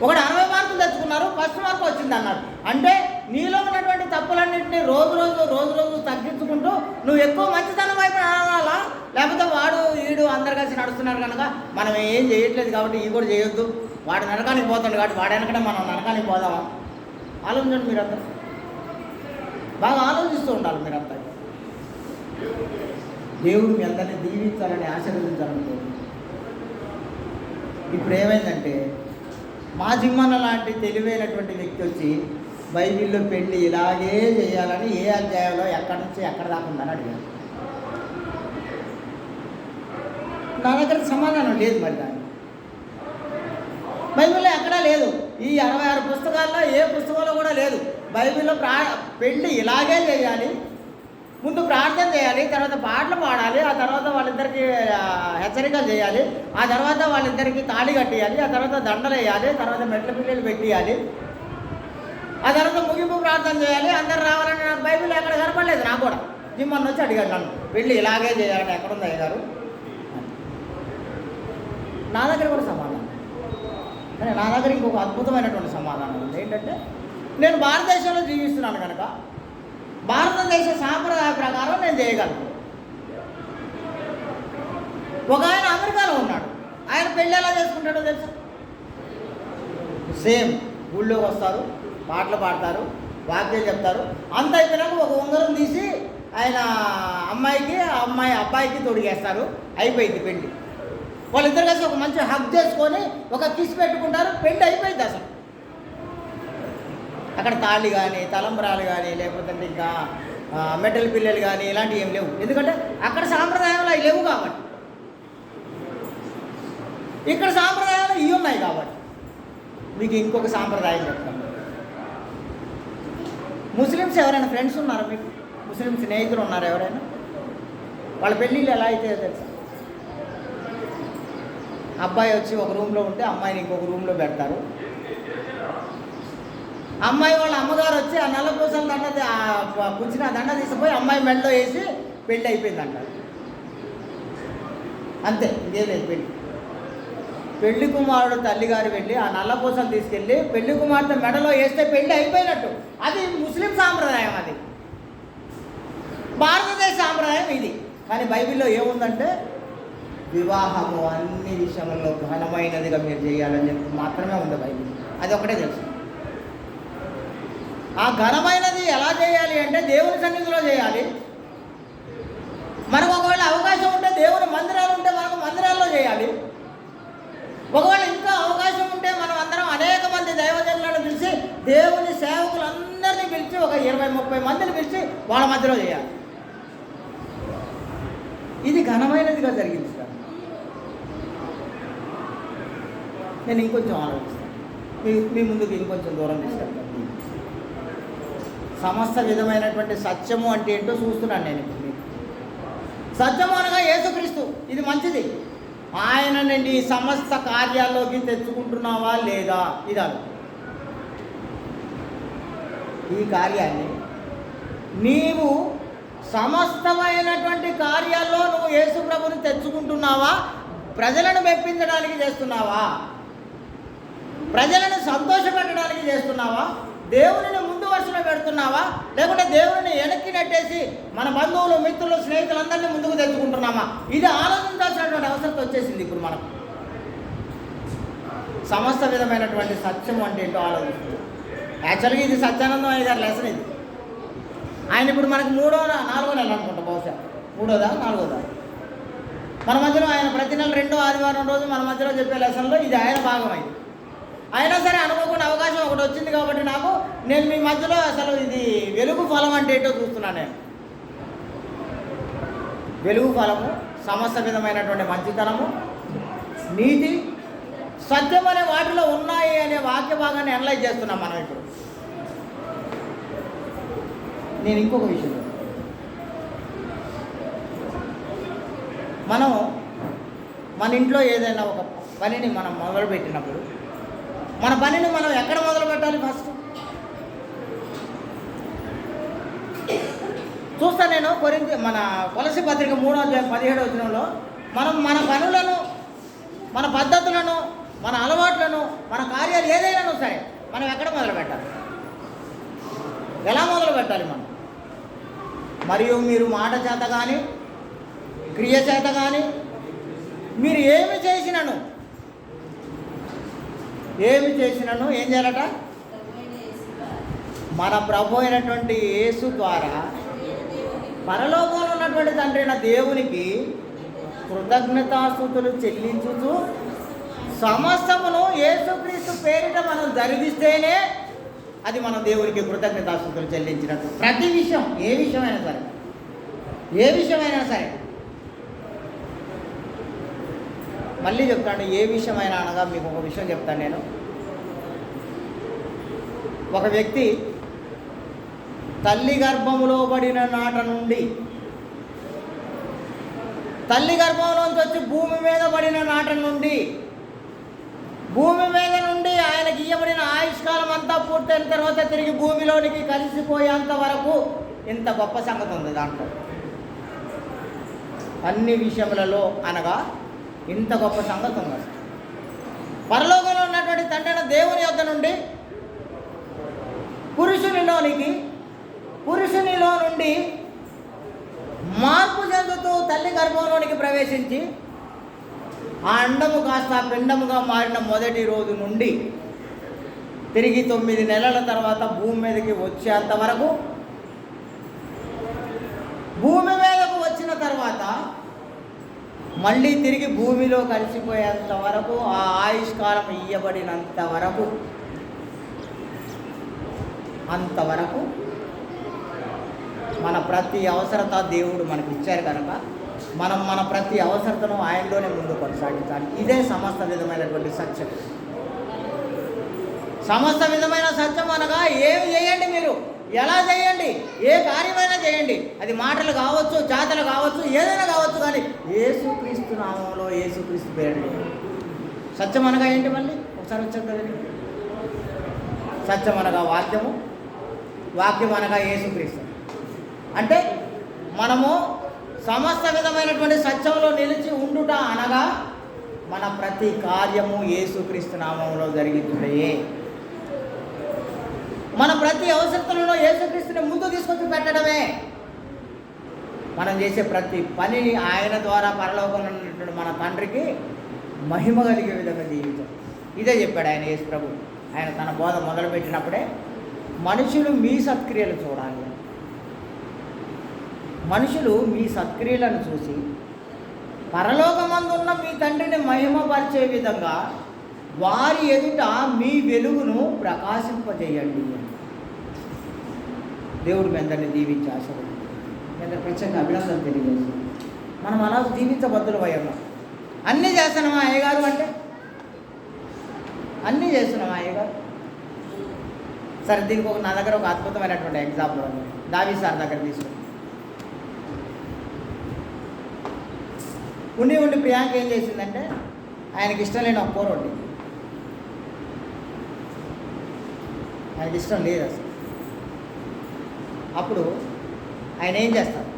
ఒకటి 60 మార్కులు తెచ్చుకున్నారు, ఫస్ట్ మార్కు వచ్చింది అన్నాడు. అంటే నీలో ఉన్నటువంటి తప్పులన్నింటినీ రోజు రోజు తగ్గించుకుంటూ నువ్వు ఎక్కువ మంచితనం వైపు నడవాలా, లేకపోతే వాడు వీడు అందరు కలిసి నడుస్తున్నారు కనుక మనం ఏం చేయట్లేదు కాబట్టి ఈ కూడా చేయొద్దు, వాడు నరకానికి పోతాడు కాబట్టి వాడు వెనకనే మనం నరకానికి పోదామా? ఆలోచించండి మీరంతా, బాగా ఆలోచిస్తూ ఉండాలి మీరంతా. దేవుడు మీ అందరినీ దీవించాలని ఆశీర్వదించాలని. ఇప్పుడు ఏమైందంటే మా జిమ్మన్న లాంటి తెలివైనటువంటి వ్యక్తి వచ్చి బైబిల్లో పెళ్ళి ఇలాగే చేయాలని ఏ అధ్యాయంలో ఎక్కడి నుంచి ఎక్కడ దాకా ఉందని అడిగాను. నా దగ్గర సమాధానం లేదు. మరి దాన్ని బైబిల్లో ఎక్కడా లేదు, ఈ 66 పుస్తకాల్లో ఏ పుస్తకంలో కూడా లేదు. బైబిల్లో పెళ్ళి ఇలాగే చేయాలి, ముందు ప్రార్థన చేయాలి, తర్వాత పాటలు పాడాలి, ఆ తర్వాత వాళ్ళిద్దరికి హెచ్చరికలు చేయాలి, ఆ తర్వాత వాళ్ళిద్దరికి తాళి కట్టేయాలి, ఆ తర్వాత దండలు వేయాలి, తర్వాత మెట్ల పిల్లలు పెట్టేయాలి, ఆ తర్వాత ముగింపు ప్రార్థన చేయాలి, అందరు రావాలని నాకు బైబిల్ ఎక్కడ కనపడలేదు. నాకు కూడా జిమ్మన్న వచ్చి అడిగాడు నన్ను, పెళ్ళి ఇలాగే చేయాలని ఎక్కడుంది అయ్యగారు? నా దగ్గర కూడా సమాధానం, కానీ నా దగ్గర ఇంకొక అద్భుతమైనటువంటి సమాధానం ఉంది. ఏంటంటే నేను భారతదేశంలో జీవిస్తున్నాను కనుక భారతదేశ సాంప్రదాయ ప్రకారం నేను చేయగలను. ఒక ఆయన అమెరికాలో ఉన్నాడు, ఆయన పెళ్ళి ఎలా చేసుకుంటాడో తెలుసా? సేమ్ ఊళ్ళోకి వస్తారు, పాటలు పాడతారు, వాక్యాలు చెప్తారు, అంత అయిపోయినాక ఒక ఉంగరం తీసి ఆయన అమ్మాయికి అమ్మాయి అబ్బాయికి తొడిగేస్తారు, అయిపోయింది పెళ్ళి. వాళ్ళిద్దరు కలిసి ఒక మంచి హగ్ చేసుకొని ఒక కిస్ పెట్టుకుంటారు, పెళ్ళి అయిపోయింది. అసలు అక్కడ తాళి కానీ తలంబరాలు కానీ లేకపోతే ఇంకా మెటల్ పిల్లలు కానీ ఇలాంటివి ఏం లేవు, ఎందుకంటే అక్కడ సాంప్రదాయాలు అవి లేవు కాబట్టి. ఇక్కడ సాంప్రదాయాలు ఇవి ఉన్నాయి కాబట్టి మీకు ఇంకొక సాంప్రదాయం చెప్తాను. ముస్లిమ్స్ ఎవరైనా ఫ్రెండ్స్ ఉన్నారా మీకు? ముస్లిం స్నేహితులు ఉన్నారు ఎవరైనా? వాళ్ళ పెళ్ళిళ్ళు ఎలా అయితే తెలుసా? అబ్బాయి వచ్చి ఒక రూమ్లో ఉంటే అమ్మాయిని ఇంకొక రూమ్లో పెడతారు. అమ్మాయి వాళ్ళ అమ్మగారు వచ్చి ఆ నల్ల పూసల దండ కూర్చుని ఆ దండ తీసుకుపోయి అమ్మాయి మెడలో వేసి పెళ్ళి అయిపోయింది అంటారు. అంతే, ఇంకేం లేదు. పెళ్లి కుమారుడు తల్లిగారు వెళ్ళి ఆ నల్లపూసలు తీసుకెళ్ళి పెళ్లి కుమార్తె మెడలో వేస్తే పెళ్లి అయిపోయినట్టు. అది ముస్లిం సాంప్రదాయం, అది భారతదేశ సాంప్రదాయం ఇది. కానీ బైబిల్లో ఏముందంటే వివాహము అన్ని విషయంలో ఘనమైనదిగా మీరు చేయాలని చెప్పి మాత్రమే ఉంది బైబిల్. అది ఒకటే తెలుసు. ఆ ఘనమైనది ఎలా చేయాలి అంటే దేవుని సన్నిధిలో చేయాలి. మనకు ఒకవేళ అవకాశం ఉంటే దేవుని మందిరాలు ఉంటే మనకు మందిరాల్లో చేయాలి. ఒకవేళ ఇంకా అవకాశం ఉంటే మనం అందరం అనేక మంది దైవజనులను పిలిచి దేవుని సేవకులందరినీ పిలిచి ఒక 20-30 మందిని పిలిచి వాళ్ళ మధ్యలో చేయాలి. ఇది ఘనమైనదిగా జరిగింది సార్. నేను ఇంకొంచెం ఆలోచిస్తాను, మీ ముందుకు ఇంకొంచెం దూరం తీసుకెళ్తాను. సమస్త విధమైనటువంటి సత్యము అంటే ఏంటో చూస్తున్నాను నేను ఇప్పుడు. మీకు సత్యము అనగా యేసుక్రీస్తు, ఇది మంచిది. ఆయన నీ సమస్త కార్యాల్లోకి తెచ్చుకుంటున్నావా లేదా, ఇదా ఈ కార్యాన్ని నీవు సమస్తమైనటువంటి కార్యాల్లో నువ్వు యేసు ప్రభుని తెచ్చుకుంటున్నావా? ప్రజలను మెప్పించడానికి చేస్తున్నావా? ప్రజలను సంతోషపెట్టడానికి చేస్తున్నావా? దేవుని ముందు వరుసలో పెడుతున్నావా? లేకుంటే దేవుని వెనక్కి నెట్టేసి మన బంధువులు, మిత్రులు, స్నేహితులందరినీ ముందుకు తెచ్చుకుంటున్నామా? ఇది ఆలోచించాల్సినటువంటి అవసరం వచ్చేసింది ఇప్పుడు మనకు. సమస్త విధమైనటువంటి సత్యం అంటే ఏంటో ఆలోచిస్తుంది. యాక్చువల్గా ఇది సత్యానందం అయ్య గారి లెసన్. ఇది ఆయన ఇప్పుడు మనకు 3వ 4వ నెల అనుకుంటా, బహుశా 3వదా 4వదా. మన మధ్యలో ఆయన ప్రతి నెల 2వ ఆదివారం రోజు మన మధ్యలో చెప్పే లెసన్లో ఇది ఆయన భాగమైంది. అయినా సరే అనుకోకుండా అవకాశం ఒకటి వచ్చింది కాబట్టి నేను మీ మధ్యలో అసలు ఇది వెలుగు ఫలం అంటే ఏంటో చూస్తున్నాను. నేను వెలుగు ఫలము, సమస్త విధమైనటువంటి మంచితనము, నీతి, సత్యం అనే వాటిలో ఉన్నాయి అనే వాక్య భాగాన్ని అనలైజ్ చేస్తున్నాం మనం ఇప్పుడు. నేను ఇంకొక విషయం, మనం మన ఇంట్లో ఏదైనా ఒక పనిని మనం మొదలుపెట్టినప్పుడు మన పనిని మనం ఎక్కడ మొదలు పెట్టాలి? ఫస్ట్ చూస్తా నేను మన కొలసి పత్రిక 3:17 మనం మన పనులను, మన పద్ధతులను, మన అలవాట్లను, మన కార్యాలు ఏదైనా సరే మనం ఎక్కడ మొదలు పెట్టాలి? ఎలా మొదలు పెట్టాలి మనం? మరియు మీరు మాట చేత కానీ, క్రియ చేత కానీ, మీరు ఏమి చేసినను ఏం చేయాలట? మన ప్రభు అయినటువంటి యేసు ద్వారా పరలోకంలో ఉన్నటువంటి తండ్రి అయిన దేవునికి కృతజ్ఞతాస్తుతులు చెల్లించుతూ సమస్తమును యేసుక్రీస్తు పేరిట మనం జరిగిస్తేనే అది మనం దేవునికి కృతజ్ఞతాస్తుతులు చెల్లించినట్టు. ప్రతి విషయం, ఏ విషయమైనా సరే మళ్ళీ చెప్తాను. ఏ విషయమైనా అనగా మీకు ఒక విషయం చెప్తాను నేను. ఒక వ్యక్తి తల్లి గర్భములో పడిన నాట నుండి, తల్లి గర్భంలోంచి వచ్చి భూమి మీద పడిన నాట నుండి, భూమి మీద నుండి ఆయనకి ఇవ్వబడిన ఆయుష్కాలం అంతా పూర్తయిన తర్వాత తిరిగి భూమిలోనికి కలిసిపోయేంత వరకు ఇంత గొప్ప సంగతి ఉంది దాంట్లో. అన్ని విషయములలో అనగా ఇంత గొప్ప సంగతి ఉంది. పరలోకంలో ఉన్నటువంటి తండ్రి దేవుని యొద్ద నుండి పురుషునిలో నుండి మార్పు చెందుతూ తల్లి గర్భంలోనికి ప్రవేశించి ఆ అండము కాస్త పిండముగా మారిన మొదటి రోజు నుండి తిరిగి 9 నెలల తర్వాత భూమి మీదకి వచ్చేంత వరకు, భూమి మీదకు వచ్చిన తర్వాత మళ్ళీ తిరిగి భూమిలో కలిసిపోయేంత వరకు, ఆ ఆయుష్కాలం ఇయ్యబడినంత వరకు, అంతవరకు మన ప్రతి అవసరత దేవుడు మనకి ఇచ్చారు కనుక మనం మన ప్రతి అవసరతను ఆయనలోనే ముందు కొనసాగించాలి. ఇదే సమస్త విధమైనటువంటి సత్యం. సమస్త విధమైన సత్యం అనగా ఏమి చేయండి, మీరు ఎలా చేయండి, ఏ కార్యమైనా చేయండి, అది మాటలు కావచ్చు, జాతలు కావచ్చు, ఏదైనా కావచ్చు, కానీ యేసుక్రీస్తు నామంలో, యేసుక్రీస్తు పేరు. సత్యం అనగా ఏంటి? మళ్ళీ ఒకసారి వచ్చారు కదండి. సత్యం అనగా వాక్యము, వాక్యం అనగా యేసుక్రీస్తు. అంటే మనము సమస్త విధమైనటువంటి సత్యంలో నిలిచి ఉండుట అనగా మన ప్రతి కార్యము యేసుక్రీస్తు నామములో జరిగించుటయే. మన ప్రతి అవసరతలలో యేసుక్రీస్తుని ముందు తీసుకొచ్చి పెట్టడమే. మనం చేసే ప్రతి పని ఆయన ద్వారా పరలోకంలో ఉన్నటువంటి మన తండ్రికి మహిమ కలిగే విధంగా జీవితం. ఇదే చెప్పాడు ఆయన యేసు ప్రభు. ఆయన తన బోధ మొదలుపెట్టినప్పుడే మనుషులు మీ సత్క్రియలు చూడాలి. మనుషులు మీ సత్క్రియలను చూసి పరలోకమందున్న మీ తండ్రిని మహిమపరిచే విధంగా వారి ఎదుట మీ వెలుగును ప్రకాశింపజేయండి. దేవుడు మీ అందరినీ దీవించి ఆశీర్వదించాడు. నేను ప్రత్యేకంగా అభినందన తెలియజేస్తాను. మనం అలా జీవించబద్దులమై ఉన్నాం. అన్నీ చేస్తున్నామా అయ్యగారు అంటే? అన్నీ చేస్తున్నామా అయ్యగారు? సరే, దీనికి నా దగ్గర ఒక అద్భుతమైనటువంటి ఎగ్జాంపుల్ ఉంది. దావీ సార్ దగ్గర తీసుకుని ఉండి ప్రియాంక ఏం చేసిందంటే, ఆయనకి ఇష్టం లేని ఒక కూర వండి. ఆయనకి ఇష్టం లేదు అసలు. అప్పుడు ఆయన ఏం చేస్తారు?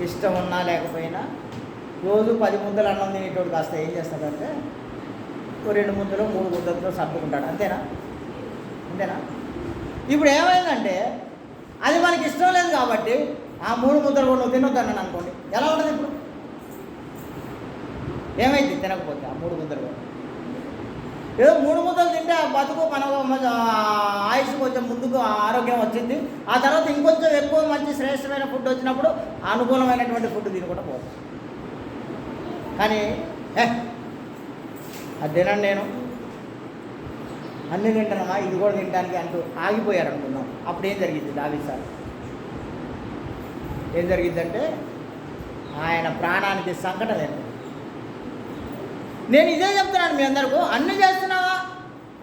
ఇష్టం ఉన్నా లేకపోయినా రోజు 10 ముద్దలు అన్నం తినేటోడు కాస్త ఏం చేస్తాడంటే 2 ముద్దలు 3 ముద్దలతో సర్దుకుంటాడు. అంతేనా? ఇప్పుడు ఏమైందంటే, అది మనకి ఇష్టం లేదు కాబట్టి ఆ 3 ముద్దలు కూడా నువ్వు తినొద్దన్నాను అనుకోండి, ఎలా ఉంటుంది? ఇప్పుడు ఏమైంది? తినకపోతే ఆ 3 ముద్దలు కూడా ఏదో 3 ముద్దలు తింటే ఆ బతుకు మన ఆయుష్ కొంచెం ముందుకు ఆరోగ్యం వచ్చింది. ఆ తర్వాత ఇంకొంచెం ఎక్కువ మంచి శ్రేష్టమైన ఫుడ్ వచ్చినప్పుడు అనుకూలమైనటువంటి ఫుడ్ తినకుండా పోతుంది. కానీ అది తినండి, నేను అన్నీ తింటానమ్మా, ఇది కూడా తినడానికి అంటూ ఆగిపోయారు అనుకున్నాం. అప్పుడు ఏం జరిగింది? దావీదు సార్ ఏం జరిగిందంటే, ఆయన ప్రాణానికి సంకటం లేదు. నేను ఇదే చెప్తున్నాను మీ అందరికీ. అన్నీ చేస్తున్నావా?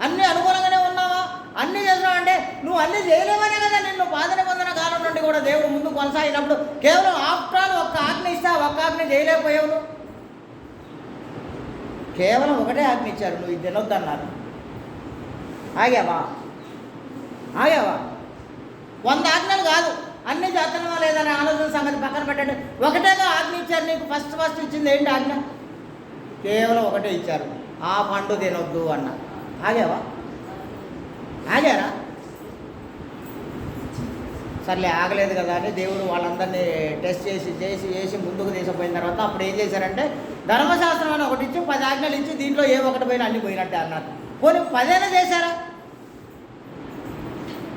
అన్నీ అనుకూలంగానే ఉన్నావా? అన్నీ చేస్తున్నావు అంటే నువ్వు అన్నీ చేయలేవనే కదా నిన్ను పాత నిబంధన కాలం నుండి కూడా దేవుడు ముందు కొనసాగినప్పుడు కేవలం ఆఫ్టర్ ఆల్ ఒక్క ఆజ్ఞ ఇస్తా, ఒక్క ఆజ్ఞ చేయలేకపోయావు. నువ్వు కేవలం ఒకటే ఆజ్ఞ ఇచ్చారు, నువ్వు ఇది తినొద్దన్నారు. ఆగావా? 100 ఆజ్ఞలు కాదు, అన్నీ చేస్తున్నావా లేదని ఆలోచన సంగతి పక్కన పెట్టండి. ఒకటేగా ఆజ్ఞ ఇచ్చారు నీకు. ఫస్ట్ ఇచ్చింది ఏంటి ఆజ్ఞ? కేవలం ఒకటే ఇచ్చారు, ఆ పండు తినొద్దు అన్నారు. ఆగారా? సర్లే, ఆగలేదు కదా అని దేవుడు వాళ్ళందరినీ టెస్ట్ చేసి ముందుకు తీసుకుపోయిన తర్వాత అప్పుడు ఏం చేశారంటే, ధర్మశాస్త్రం అని ఒకటి ఇచ్చి 10 ఆజ్ఞలు ఇచ్చి దీంట్లో ఏ ఒకటి పోయినా అన్నీ పోయినట్టే అన్నారు. పోనీ 10 చేశారా?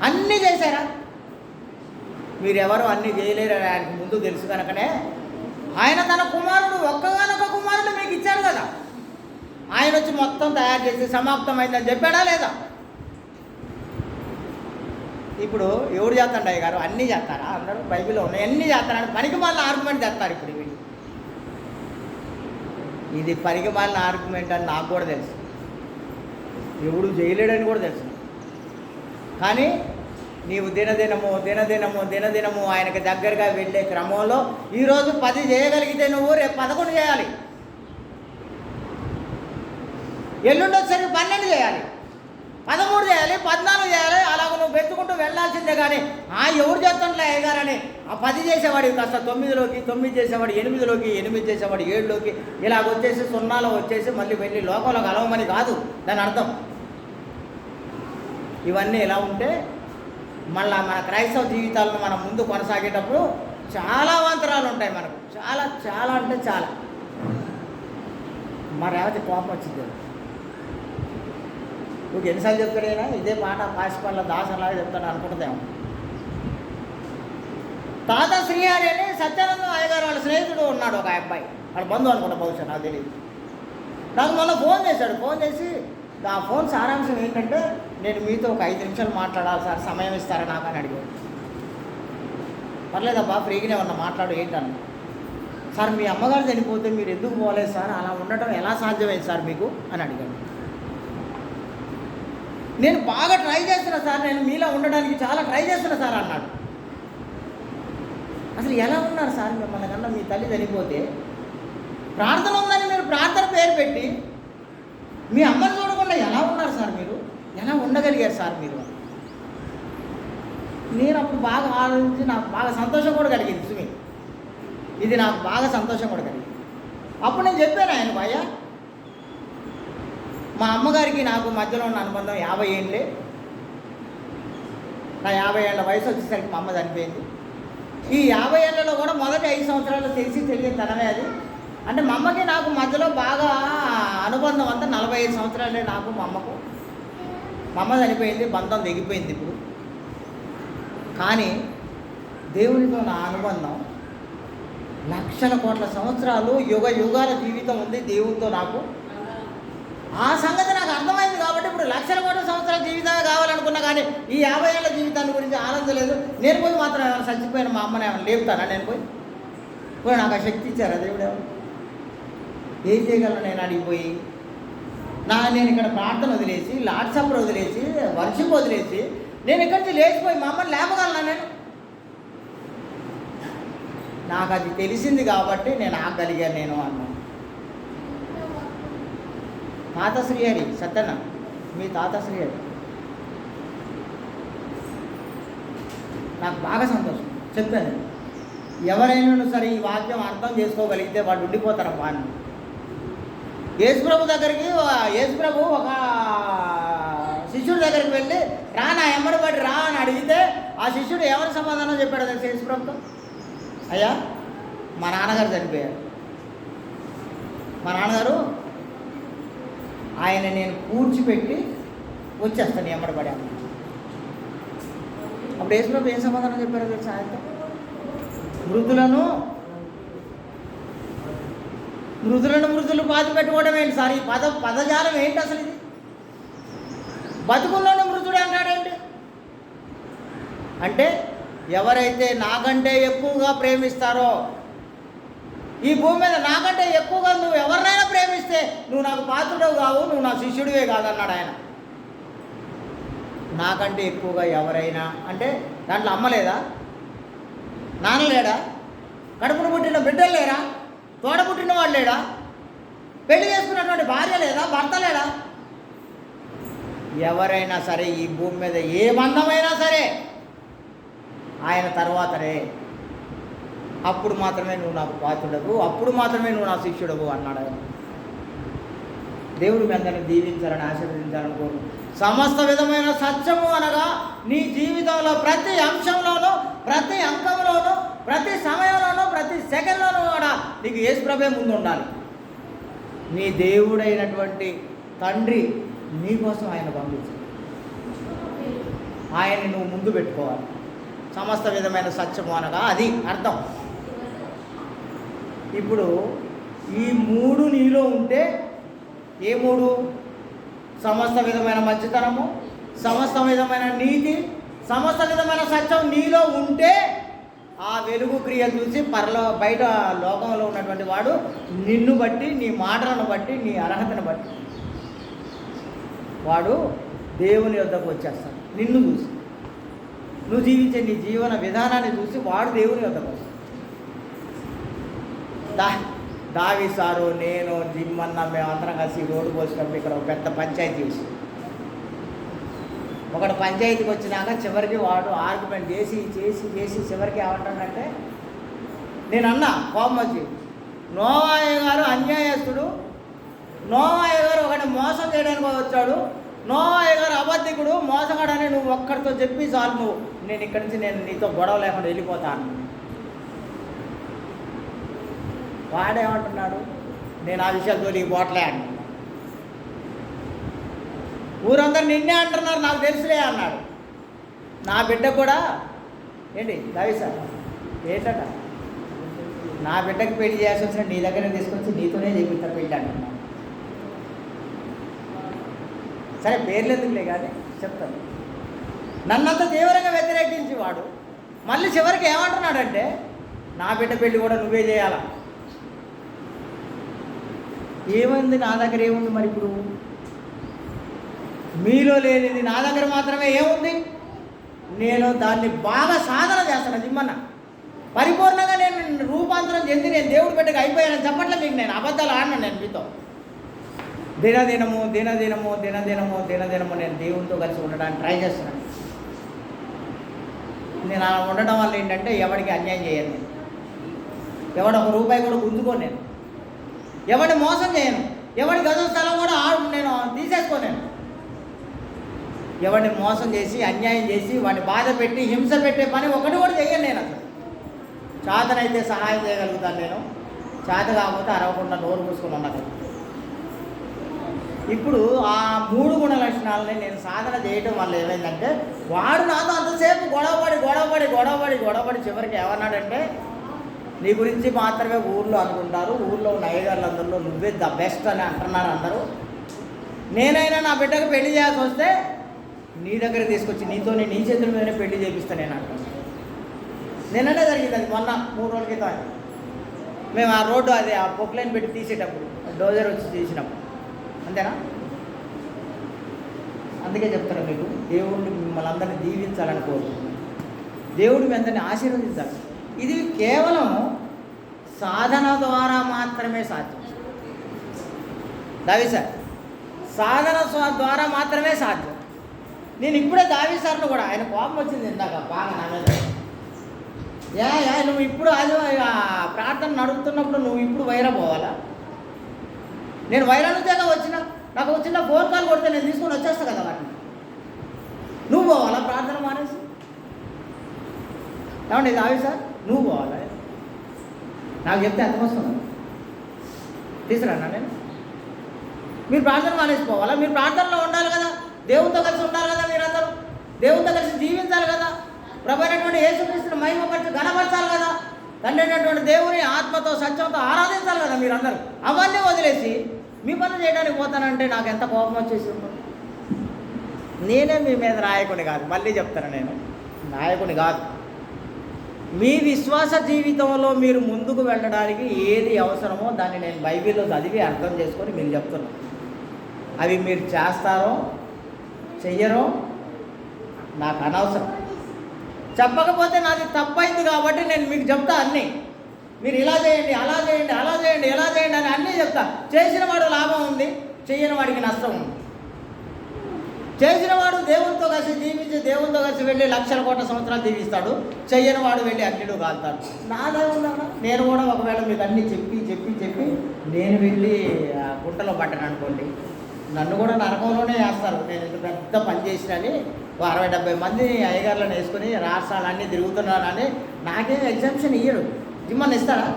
అన్నీ చేశారా? మీరెవరు అన్నీ చేయలేరు ఆయనకు ముందు తెలుసు కనుకనే ఆయన తన కుమారుడు, ఒక్కగానొక్క కుమారుడు మీకు ఇచ్చాడు కదా. ఆయన వచ్చి మొత్తం తయారు చేసి సమాప్తమైందని చెప్పాడా లేదా? ఇప్పుడు ఎవరు చేస్తాడు అయ్య గారు? అన్నీ చేస్తారా? అందరూ బైబిల్లో ఉన్నాయి, అన్నీ చేస్తారని పనికి మాలిన ఆర్గ్యుమెంట్ చేస్తారు. ఇప్పుడు వీళ్ళు ఇది పనికి మాలిన ఆర్గ్యుమెంట్ అని నాకు కూడా తెలుసు, ఎవడు చేయలేడని కూడా తెలుసు. కానీ నీవు దినదినము ఆయనకి దగ్గరగా వెళ్ళే క్రమంలో ఈరోజు 10 చేయగలిగితే నువ్వు రేపు 11 చేయాలి, ఎల్లుండి వచ్చేసరికి 12 చేయాలి, 13 చేయాలి, 14 చేయాలి. అలాగ నువ్వు పెట్టుకుంటూ వెళ్ళాల్సిందే. కానీ ఎవరు చేస్తుంటలే అయ్యగారని ఆ 10 చేసేవాడివి కాస్త 9లోకి, 9 చేసేవాడు 8లోకి, 8 చేసేవాడు 7లోకి, ఇలాగ వచ్చేసి 0లో వచ్చేసి మళ్ళీ వెళ్ళి లోకంలో కలవమని కాదు దాని అర్థం. ఇవన్నీ ఎలా ఉంటే మళ్ళీ మన క్రైస్తవ జీవితాలను మనం ముందు కొనసాగేటప్పుడు చాలా అవాంతరాలు ఉంటాయి మనకు. చాలా అంటే చాలా. మరి ఏమైతే కోపం వచ్చింది. నువ్వు ఎన్నిసార్లు చెప్తాడైనా ఇదే మాట పాసిపల్ల దాసలాగా చెప్తాడు అనుకుంటుందేమో. తాత శ్రీహరి అని సత్యానందం అయ్యగారు వాళ్ళ స్నేహితుడు ఉన్నాడు, ఒక అబ్బాయి, వాళ్ళ బంధువు అనుకుంటా, బహుశా నాకు తెలియదు. నాకు మొన్న ఫోన్ చేశాడు. ఫోన్ చేసి ఆ ఫోన్ సారాంశం ఏంటంటే, నేను మీతో ఒక 5 నిమిషాలు మాట్లాడాలి సార్, సమయం ఇస్తారా నాకు అని అడిగాడు. పర్లేదబ్బా, ఫ్రీగానే ఉన్నా, మాట్లాడు ఏంటన్నా. సార్, మీ అమ్మగారు చనిపోతే మీరు ఎందుకు పోలేదు సార్, అలా ఉండటం ఎలా సాధ్యమైంది సార్ మీకు అని అడిగాడు. నేను బాగా ట్రై చేస్తున్నా సార్, నేను మీలా ఉండడానికి చాలా ట్రై చేస్తున్నా సార్ అన్నాడు. అసలు ఎలా ఉన్నారు సార్ మిమ్మల్ని కన్నా మీ తల్లి చనిపోతే ప్రార్థన ఉందని మీరు ప్రార్థన పేరు పెట్టి మీ అమ్మని చూడకుండా ఎలా ఉన్నారు సార్, మీరు ఎలా ఉండగలిగారు సార్ మీరు? నేను అప్పుడు బాగా ఆలోచించి నాకు బాగా సంతోషం కూడా కలిగింది. సుమి, ఇది నాకు బాగా సంతోషం కూడా కలిగింది. అప్పుడు నేను చెప్పాను ఆయనకు, అయ్యా మా అమ్మగారికి నాకు మధ్యలో ఉన్న అనుబంధం 50 ఏళ్ళే. నా 50 ఏళ్ళ వయసు వచ్చేసరికి మా అమ్మ చనిపోయింది. ఈ 50 ఏళ్ళలో కూడా మొదటి 5 సంవత్సరాలు తెలియని తనమే అది. అంటే మా అమ్మకి నాకు మధ్యలో బాగా అనుబంధం అంతా 45 సంవత్సరాలే నాకు మా అమ్మకు. మా అమ్మ చనిపోయింది, బంధం తెగిపోయింది ఇప్పుడు. కానీ దేవునితో నా అనుబంధం లక్షల కోట్ల సంవత్సరాలు, యుగాల జీవితం ఉంది దేవునితో నాకు. ఆ సంగతి నాకు అర్థమైంది కాబట్టి ఇప్పుడు లక్షల కోట్ల సంవత్సరాల జీవితమే కావాలనుకున్నా, కానీ ఈ 50 ఏళ్ళ జీవితాన్ని గురించి ఆనందలేదు. నేను పోయి మాత్రం ఏమైనా చచ్చిపోయిన మా అమ్మని ఏమైనా లేపుతానా? నేను పోయి నాకు ఆ శక్తి ఇచ్చారా దేవుడు? ఏం చేయగలను నేను అడిగిపోయి? నేను ఇక్కడ ప్రార్థన వదిలేసి, లార్డ్ సప్పర్ వదిలేసి, వర్షిప్ వదిలేసి నేను ఇక్కడి నుంచి లేచిపోయి మా అమ్మని లేపగలనా? నాకు అది తెలిసింది కాబట్టి నేను ఆగలిగాను నేను అన్నాను. తాత శ్రీహరి సత్యన్న, మీ తాత శ్రీహరి నాకు బాగా సంతోషం. చెప్పాను, ఎవరైనా సరే ఈ వాక్యం అర్థం చేసుకోగలిగితే వాడు ఉండిపోతారు. వాడిని యేసుప్రభు దగ్గరికి, యేసుప్రభు ఒక శిష్యుడి దగ్గరికి వెళ్ళి రా నా ఎమ్మడి పడి రా అని అడిగితే ఆ శిష్యుడు ఎవరి సమాధానం చెప్పాడు తెలుసు యేసుప్రభుతో? అయ్యా మా నాన్నగారు చనిపోయారు, మా నాన్నగారు ఆయన నేను కూర్చిపెట్టి వచ్చేస్తాను ఎమ్మడబడి అన్న. అప్పుడు యేసుప్రభు ఏం సమాధానం చెప్పారో తెలుసు? ఆయనతో మృతులను పాతి పెట్టుకోవడం ఏంటి సార్? ఈ పదజాలం ఏంటి అసలు? ఇది బతుకుల్లోనే మృతుడే అంటాడేంటి? అంటే ఎవరైతే నాకంటే ఎక్కువగా ప్రేమిస్తారో ఈ భూమి మీద, నాకంటే ఎక్కువగా నువ్వు ఎవరినైనా ప్రేమిస్తే నువ్వు నాకు పాత్రుడవు కావు, నువ్వు నా శిష్యుడివే కాదన్నాడు ఆయన. నాకంటే ఎక్కువగా ఎవరైనా అంటే దాంట్లో అమ్మ లేదా, నాన్న లేడా, కడుపును పుట్టిన బిడ్డలు లేరా, తోడ పుట్టిన వాడు లేడా, పెళ్లి చేసుకున్నటువంటి భార్య లేదా, భర్త లేడా? ఎవరైనా సరే ఈ భూమి మీద ఏ బంధమైనా సరే ఆయన తర్వాతనే. అప్పుడు మాత్రమే నువ్వు నాకు పాత్రుడవు, అప్పుడు మాత్రమే నువ్వు నా శిష్యుడవు అన్నాడు ఆయన. దేవుడు మీ అందరిని దీవించాలని, ఆశీర్వదించాలని కోరు. సమస్త విధమైన సత్యము అనగా నీ జీవితంలో ప్రతి అంశంలోనూ, ప్రతి అంకంలోనూ, ప్రతి సమయంలోనూ, ప్రతి సెకండ్లోనూ కూడా నీకు యేసుప్రభువే ముందు ఉండాలి. నీ దేవుడైనటువంటి తండ్రి నీ కోసం ఆయన పంపించాడు, ఆయన్ని నువ్వు ముందు పెట్టుకోవాలి. సమస్త విధమైన సత్యము అనగా అది అర్థం. ఇప్పుడు ఈ 3 నీలో ఉంటే, ఏ 3? సమస్త విధమైన మంచితనము, సమస్త విధమైన నీతి, సమస్త విధమైన సత్యం నీలో ఉంటే ఆ వెలుగు క్రియ చూసి బయట లోకంలో ఉన్నటువంటి వాడు నిన్ను బట్టి, నీ మాటలను బట్టి, నీ అర్హతను బట్టి వాడు దేవుని వద్దకు వచ్చేస్తాడు. నిన్ను చూసి, నువ్వు జీవించే నీ జీవన విధానాన్ని చూసి వాడు దేవుని వద్దకు వస్తాడు. దావి సారు, నేను, జిమ్మన్న మేమందరం కలిసి రోడ్డు పోసినప్పుడు ఇక్కడ ఒక పెద్ద పంచాయతీ చేసి, ఒకటి పంచాయతీకి వచ్చినాక చివరికి వాడు ఆర్గ్యుమెంట్ చేసి చివరికి ఏమంటాడంటే, నేను అన్నా కోపం వచ్చి, నోవాయ గారు అన్యాయస్తుడు, నోవాయ గారు ఒకటి మోసం చేయడానికి వచ్చాడు, నోవాయ గారు అబద్ధికుడు, మోసగాడని నువ్వు ఒక్కడితో చెప్పి చాలు, నువ్వు నేను ఇక్కడి నుంచి నేను నీతో గొడవ లేకుండా వెళ్ళిపోతాను. వాడేమంటున్నాడు, నేను ఆ విషయాలతో నీ పోట్లే అంటున్నాడు. ఊరందరూ నిన్నే అంటున్నారు, నాకు తెలుసులే అన్నాడు. నా బిడ్డ కూడా ఏంటి దావి సార్ ఏంటట, నా బిడ్డకి పెళ్లి చేయాల్సి వచ్చిన నీ దగ్గర తీసుకొచ్చి నీతోనే చేపిస్తా పెళ్ళి అంటున్నాను. సరే పేర్లు ఎందుకులే కానీ చెప్తాను. నన్నంత తీవ్రంగా వ్యతిరేకించి వాడు మళ్ళీ చివరికి ఏమంటున్నాడంటే, నా బిడ్డ పెళ్ళి కూడా నువ్వే చేయాలా. ఏమైంది నా దగ్గర ఏముంది మరి? ఇప్పుడు మీలో లేనిది నా దగ్గర మాత్రమే ఏముంది? నేను దాన్ని బాగా సాధన చేస్తాను. జిమ్మన్న పరిపూర్ణంగా నేను రూపాంతరం చెంది నేను దేవుడి బిడ్డగా అయిపోయానని చెప్పట్లే మీకు. నేను అబద్ధాలు ఆడినాను. నేను మీతో దినదినము నేను దేవునితో కలిసి ఉండడానికి ట్రై చేస్తున్నాను. నేను అలా ఉండడం వల్ల ఏంటంటే ఎవరికి అన్యాయం చేయను, నేను ఎవడ ఒక రూపాయి కూడా గుంజుకోను, నేను ఎవరిని మోసం చేయను, ఎవరి గజం స్థలం కూడా నేను తీసేసుకోలేను. ఎవరిని మోసం చేసి అన్యాయం చేసి వాడిని బాధ పెట్టి హింస పెట్టే పని ఒకటి కూడా చేయను నేను. అసలు చేతనైతే సహాయం చేయగలుగుతాను నేను, చేత కాకపోతే అరవకుండా నోరు మూసుకొని ఉండగలను. ఇప్పుడు ఆ 3 గుణ లక్షణాలని నేను సాధన చేయటం వల్ల ఏమైందంటే వాడు నాతో అంతసేపు గొడవపడి చివరికి ఏమన్నాడంటే నీ గురించి మాత్రమే ఊర్లో అనుకుంటారు, ఊర్లో ఉన్న అయ్యగారులందరిలో నువ్వే ద బెస్ట్ అని అంటున్నారు అందరూ. నేనైనా నా బిడ్డకు పెళ్లి చేయాల్సి వస్తే నీ దగ్గర తీసుకొచ్చి నీ చేతుల మీదనే పెళ్లి చేపిస్తాను నేను అంటాను. నిన్ననే జరిగింది అది, మొన్న 3 రోజుల క్రితం. మేము ఆ రోడ్డు అది ఆ పొక్లైన్ పెట్టి తీసేటప్పుడు డోజర్ వచ్చి తీసినప్పుడు, అంతేనా? అందుకే చెప్తాను మీకు, దేవుడిని మిమ్మల్ని అందరినీ దీవించాలని కోరుకుంటున్నాను. దేవుడు మీ అందరినీ ఆశీర్వదించాలి. ఇది కేవలం సాధన ద్వారా మాత్రమే సాధ్యం. దావీదు సార్ సాధన ద్వారా మాత్రమే సాధ్యం. నేను ఇప్పుడే దావీదు సార్ను కూడా, ఆయన కోపం వచ్చింది ఇందాక బాగా నా మీద. నువ్వు ఇప్పుడు అది ప్రార్థన నడుపుతున్నప్పుడు నువ్వు ఇప్పుడు వైరా పోవాలా? నేను వైరా నుంచేగా వచ్చిన, నాకు వచ్చిన ఫోన్ కాల్ కొడితే నేను తీసుకొని వచ్చేస్తా కదా వాటిని. నువ్వు పోవాలా ప్రార్థన మానేసి? ఏమండి దావీదు సార్, నువ్వు పోవాలా? నాకు చెప్తే ఎంత వస్తుంది తీసుకురానా నేను? మీరు ప్రార్థన మానేసిపోవాలా? మీరు ప్రార్థనలో ఉండాలి కదా, దేవునితో కలిసి ఉండాలి కదా, మీరందరూ దేవునితో కలిసి జీవించాలి కదా, ప్రభు అయినటువంటి యేసుక్రీస్తుని మహిమపరిచి ఘనపరచాలి కదా, తండ్రి అయినటువంటి దేవుని ఆత్మతో సత్యంతో ఆరాధించాలి కదా మీరందరూ. అవన్నీ వదిలేసి మీ పనులు చేయడానికి పోతానంటే నాకు ఎంత కోపం వచ్చేసి ఉంటుంది. నేనే మీ మీద నాయకుని కాదు, మళ్ళీ చెప్తాను, నేను నాయకుని కాదు. మీ విశ్వాస జీవితంలో మీరు ముందుకు వెళ్ళడానికి ఏది అవసరమో దాన్ని నేను బైబిల్లో చదివి అర్థం చేసుకొని మీరు చెప్తున్నాను. అవి మీరు చేస్తారో చెయ్యరో నాకు అనవసరం. చెప్పకపోతే నాది తప్పైంది కాబట్టి నేను మీకు చెప్తా అన్నీ. మీరు ఇలా చేయండి, అలా చేయండి, అలా చేయండి, ఎలా చేయండి అని అన్నీ చెప్తా. చేసిన వాడు లాభం ఉంది, చేయని వాడికి నష్టం ఉంది. చేసిన వాడు దేవునితో కలిసి జీవించి దేవునితో కలిసి వెళ్ళి లక్షల కోట్ల సంవత్సరాలు జీవిస్తాడు, చెయ్యని వాడు వెళ్ళి అగ్నిలో కాలుతాడు. నాదే ఉన్నాను. నేను కూడా ఒకవేళ మీకు అన్నీ చెప్పి నేను వెళ్ళి గుంటలో పడ్డాను అనుకోండి, నన్ను కూడా నరకంలోనే వేస్తారు. నేను ఇంత పెద్ద పని చేసినని 60-70 మంది అయ్యగారులను వేసుకొని రాష్ట్రాలన్నీ తిరుగుతున్నానని నాకేం ఎగ్జామ్షన్ ఇయ్యడు. జిమ్మని ఇస్తాడా?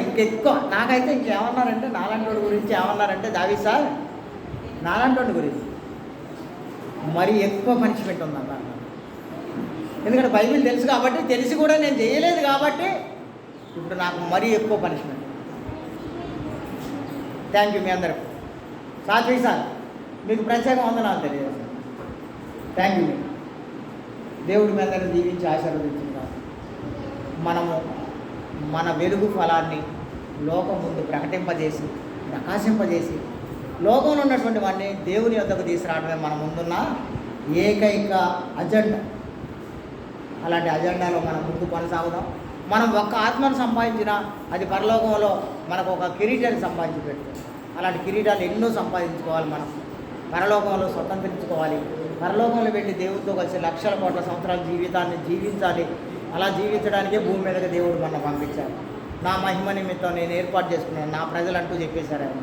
ఇంకెక్కువ నాకైతే ఇంకేమన్నారంటే నాలాంటి వాడి గురించి ఏమన్నారంటే దావీదు సార్ నాలాంటి వాడి గురించి మరి ఎక్కువ పనిష్మెంట్ ఉందన్న. ఎందుకంటే బైబిల్ తెలుసు కాబట్టి, తెలిసి కూడా నేను చేయలేదు కాబట్టి ఇప్పుడు నాకు మరీ ఎక్కువ పనిష్మెంట్. థ్యాంక్ యూ మీ అందరికి. సాత్విక్ సార్ మీకు ప్రత్యేక వందనాలు తెలియజేస్తాను. Thank you. దేవుడి మీ అందరిని దీవించి ఆశీర్వదించున్నారు. మనము మన వెలుగు ఫలాన్ని లోకం ముందు ప్రకటింపజేసి ప్రకాశింపజేసి లోకంలో ఉన్నటువంటి వాడిని దేవుని వద్దకు తీసుకురావడమే మన ముందున్న ఏకైక అజెండా. అలాంటి అజెండాలో మనం ముందు కొనసాగుదాం. మనం ఒక్క ఆత్మను సంపాదించినా అది పరలోకంలో మనకు ఒక కిరీటాన్ని సంపాదించి పెడుతుంది. అలాంటి కిరీటాలు ఎన్నో సంపాదించుకోవాలి. మనం పరలోకంలో స్వతంత్రించుకోవాలి. పరలోకంలో వెళ్ళి దేవుడితో కలిసి లక్షల కోట్ల సంవత్సరాల జీవితాన్ని జీవించాలి. అలా జీవించడానికే భూమి మీదకి దేవుడు మనం పంపించారు. నా మహిమ నిమిత్తం నేను ఏర్పాటు చేసుకున్నాను, నా ప్రజలంటూ చెప్పేశారు ఆయన.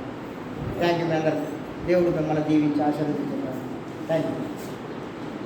థ్యాంక్ యూ మీ అందరూ. దేవుడు మిమ్మల్ని దీవించి ఆశీర్వదించున్నారు. Thank you.